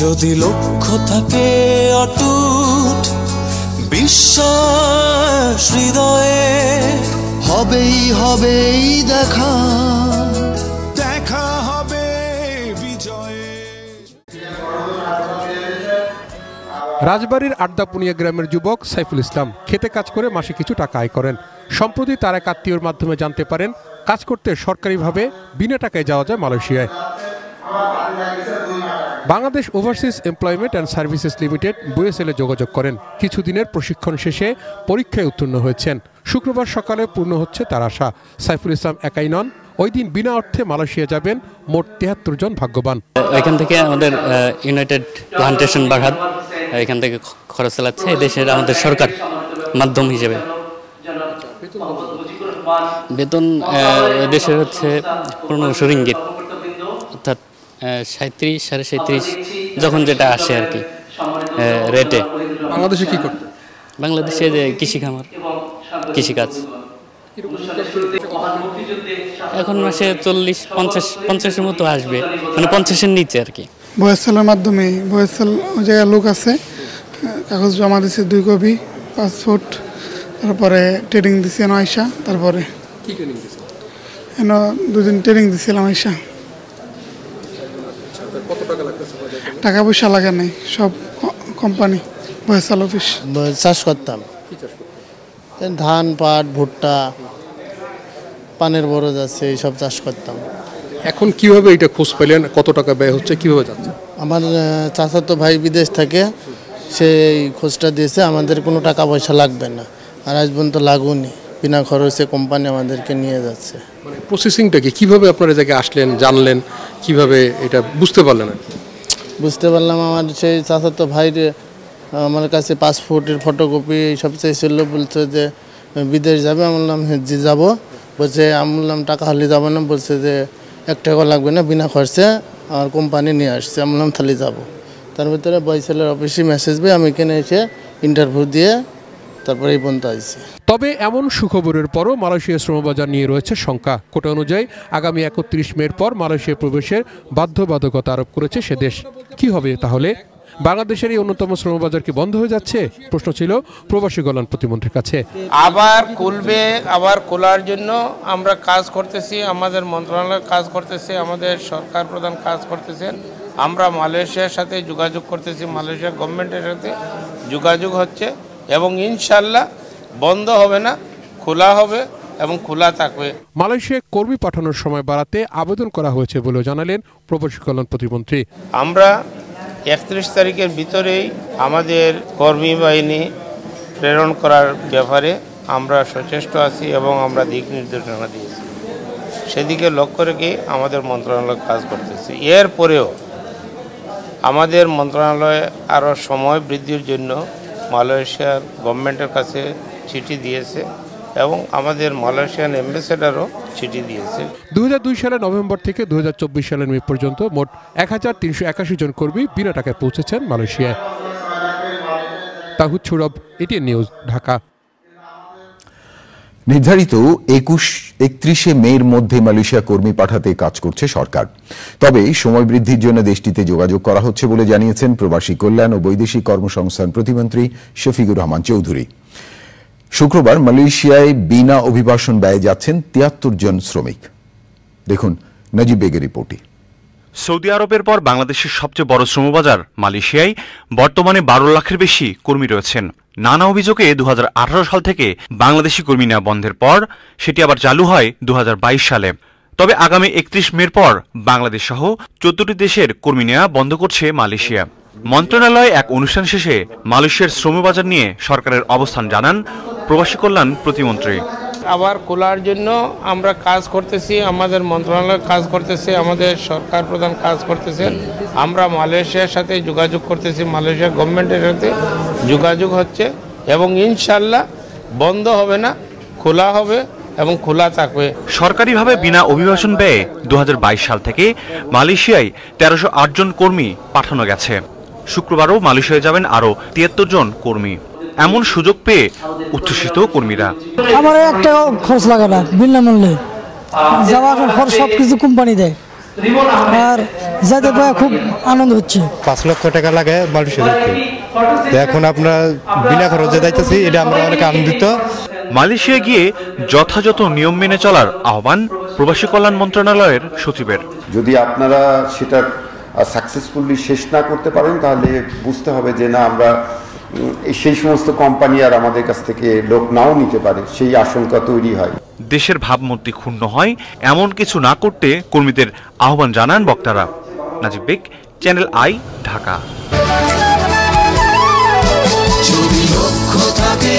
যদি লক্ষ্য থাকে অটুট বিশ্বাস হৃদয়ে, হবেই দেখা হবে বিজয়ে। রাজবাড়ীর আড্ডাপুনিয়া গ্রামের যুবক সাইফুল ইসলাম খেতে কাজ করে মাসে কিছু টাকা আয় করেন। সম্প্রতি তার এক আত্মীয়র মাধ্যমে জানতে পারেন কাজ করতে সরকারিভাবে বিনা টাকায় যাওয়া যায় মালয়েশিয়ায়। Bangladesh overseas employment and services limited বুয়েসেলে যোগাযোগ করেন। কিছুদিনের প্রশিক্ষণ শেষে পরীক্ষায় উত্তীর্ণ হয়েছেন। শুক্রবার সকালে পূর্ণ হচ্ছে তার আশা। সাইফুল ইসলাম একাই নন, ওই দিন বিনা অর্থে মালয়েশিয়া যাবেন মোট 73 জন ভাগ্যবান। এখান থেকে আমাদের ইউনাইটেড প্লান্টেশন বাগান এখান থেকে খরচ চালাচ্ছে দেশের আমাদের সরকার মাধ্যম হিসেবে। বেতন দেশের হচ্ছে 1500 রিঙ্গিত, অর্থাৎ 37-37.5 যখন যেটা আসে আর কি রেটে। বাংলাদেশে কি করতে? বাংলাদেশে যে কৃষিখামার, কৃষিকাজ। এখন মাসে 40-50-50-এর মতো আসবে, মানে 50-এর নিচে আর কি। বয়েসেলের মাধ্যমে বয়েসেল ওই জায়গায় লোক আছে, কাগজ জমা দিচ্ছে 2 কপি, পাসপোর্ট, তারপরে ট্রেনিং দিচ্ছে আয়সা। তারপরে কি ট্রেনিং দিছে? 2 দিন ট্রেনিং দিছিলাম আয়সা। কত টাকা লাগতেছে? টাকা পয়সা লাগে নাই, সব কোম্পানি বয়েসেল অফিস। চাষ করতাম, ধান, পাট, ভুট্টা, পানের বরজ আছে, এইসব চাষ করতাম। এখন কিভাবে এটা খোঁজ পেলেন? কত টাকা ব্যয় হচ্ছে, কিভাবে যাচ্ছে? আমার চাচাতো ভাই বিদেশ থাকে, সেই খোঁজটা দিয়েছে। আমাদের কোনো টাকা পয়সা লাগবে না, আর আজ পর্যন্ত লাগুনি, বিনা খরচে কোম্পানি আমাদেরকে নিয়ে যাচ্ছে। মানে প্রসেসিংটা কি, কিভাবে আপনারা জায়গায় আসলেন, জানলেন, কিভাবে এটা বুঝতে পারলেন? বুঝতে পারলাম, আমার সেই চাচাতো ভাইয়ের আমার কাছে পাসপোর্টের ফটোকপি এইসব চাইছিল, বলছে যে বিদেশ যাবে। আমি বললাম হ্যাঁ জি যাবো। বলছে, আমি বললাম টাকা হলে যাবো না। বলছে যে 1 টাকা লাগবে না, বিনা খরচে আমার কোম্পানি নিয়ে আসছে। আমি বললাম তাহলে যাবো। তার ভিতরে বয়েসেলের অফিসে মেসেজ পেয়ে আমি এখানে এসে ইন্টারভিউ দিয়ে তারপরে এই পর্যন্ত আসছি। তবে এমন সুখবরের পরও মালয়েশিয়া শ্রমবাজার নিয়ে রয়েছে শঙ্কা। কোটা অনুযায়ী আগামী 31 মের পর মালয়েশিয়া প্রবেশের বাধ্যবাধকতা আরোপ করেছে সে দেশ। কি হবে তাহলে? বাংলাদেশের এই অন্যতম শ্রমবাজার কি বন্ধ হয়ে যাচ্ছে? প্রশ্ন ছিল প্রবাসী কল্যাণ প্রতিমন্ত্রীর কাছে। আবার খুলবে, আবার খোলার জন্য আমরা কাজ করতেছি, আমাদের মন্ত্রণালয় কাজ করতেছে, আমাদের সরকার প্রধান কাজ করতেছেন। আমরা মালয়েশিয়ার সাথে যোগাযোগ করতেছি, মালয়েশিয়া গভর্নমেন্টের সাথে যোগাযোগ হচ্ছে, এবং ইনশাল্লাহ বন্ধ হবে না, খোলা হবে এবং খোলা থাকবে। মালয়েশিয়ায় কর্মী পাঠানোর সময় বাড়াতে আবেদন করা হয়েছে বলেও জানালেন প্রবাসী কল্যাণ প্রতিমন্ত্রী। আমরা 31 তারিখের ভিতরেই আমাদের কর্মী বাহিনী প্রেরণ করার ব্যাপারে আমরা সচেষ্ট আছি এবং আমরা দিক নির্দেশনা দিয়েছি। সেদিকে লক্ষ্য রেখে আমাদের মন্ত্রণালয় কাজ করতেছে। এরপরেও আমাদের মন্ত্রণালয় আরও সময় বৃদ্ধির জন্য মালয়েশিয়ার গভর্নমেন্টের কাছে চিঠি দিয়েছে এবং আমাদের মালয়েশিয়ান অ্যাম্বাসেডারও চিঠি দিয়েছে। 2002 সালের নভেম্বর থেকে 2024 সালের মে পর্যন্ত মোট 1381 জন কর্মী বিনা টাকায় পৌঁছেছেন মালয়েশিয়ায়। Towhid ছুরব, ATN news, Dhaka. নির্ধারিত 31শে মের মধ্যে মালয়েশিয়া কর্মী পাঠাতে কাজ করছে সরকার। তবে সময় বৃদ্ধির জন্য দেশটিতে যোগাযোগ করা হচ্ছে বলে জানিয়েছেন প্রবাসী কল্যাণ ও বৈদেশিক কর্মসংস্থান প্রতিমন্ত্রী শফিকুর রহমান চৌধুরী। শুক্রবার মালয়েশিয়ায় বিনা অভিবাসন ব্যয়ে যাচ্ছেন 73 জন শ্রমিক। দেখুন নজিব বেগের রিপোর্টে। সৌদি আরবের পর বাংলাদেশের সবচেয়ে বড় শ্রমবাজার মালয়েশিয়ায় বর্তমানে 12 লাখের বেশি কর্মী রয়েছেন। নানা অভিযোগে 2018 সাল থেকে বাংলাদেশি কর্মী নেওয়া বন্ধের পর সেটি আবার চালু হয় 2022 সালে। তবে আগামী 31 মের পর বাংলাদেশ সহ 14টি দেশের কর্মী নেওয়া বন্ধ করছে মালয়েশিয়া। মন্ত্রণালয়ে এক অনুষ্ঠান শেষে মালয়েশিয়ার শ্রমবাজার নিয়ে সরকারের অবস্থান জানান প্রবাসী কল্যাণ প্রতিমন্ত্রী। আবার খোলার জন্য আমরা কাজ করতেছি, আমাদের মন্ত্রণালয় কাজ করতেছে, আমাদের সরকার প্রধান কাজ করতেছেন। আমরা মালয়েশিয়ার সাথে যোগাযোগ করতেছি, মালয়েশিয়া গভর্নমেন্টের সাথে যোগাযোগ হচ্ছে, এবং ইনশাল্লাহ বন্ধ হবে না, খোলা হবে এবং খোলা থাকবে। সরকারিভাবে বিনা অভিবাসন ব্যয়ে 2022 সাল থেকে মালয়েশিয়ায় 1308 জন কর্মী পাঠানো গেছে। শুক্রবারও মালয়েশিয়ায় যাবেন আরও 73 জন কর্মী। এমন সুযোগ পেয়ে উচ্ছ্বসিত কর্মীরা। আমার একটা খরচ লাগে না, বিনামূল্যে যাওয়া খরচ সবকিছু কোম্পানি দেয়। আর যাতে পাওয়া খুব আনন্দ হচ্ছে। 5 লক্ষ টাকা লাগে মালয়েশিয়া যেতে, এখন আমরা বিনা খরচে যাইতেছি, এটা আমরা অনেক আনন্দিত। মালয়েশিয়া গিয়ে যথাযথ নিয়ম মেনে চলার আহ্বান প্রবাসী কল্যাণ মন্ত্রণালয়ের সচিবের। যদি আপনারা সেটা সাকসেসফুলি শেষ না করতে পারেন তাহলে বুঝতে হবে যে না, আমরা সেই সমস্ত কোম্পানি আর আমাদের কাছ থেকে লোক নাও নিতে পারে, সেই আশঙ্কা তৈরি হয়। দেশের ভাবমূর্তি ক্ষুণ্ণ হয় এমন কিছু না করতে কর্মীদের আহ্বান জানান বক্তারা। নাজিব বেগ, চ্যানেল আই, ঢাকা। যদি লক্ষ্য থাকে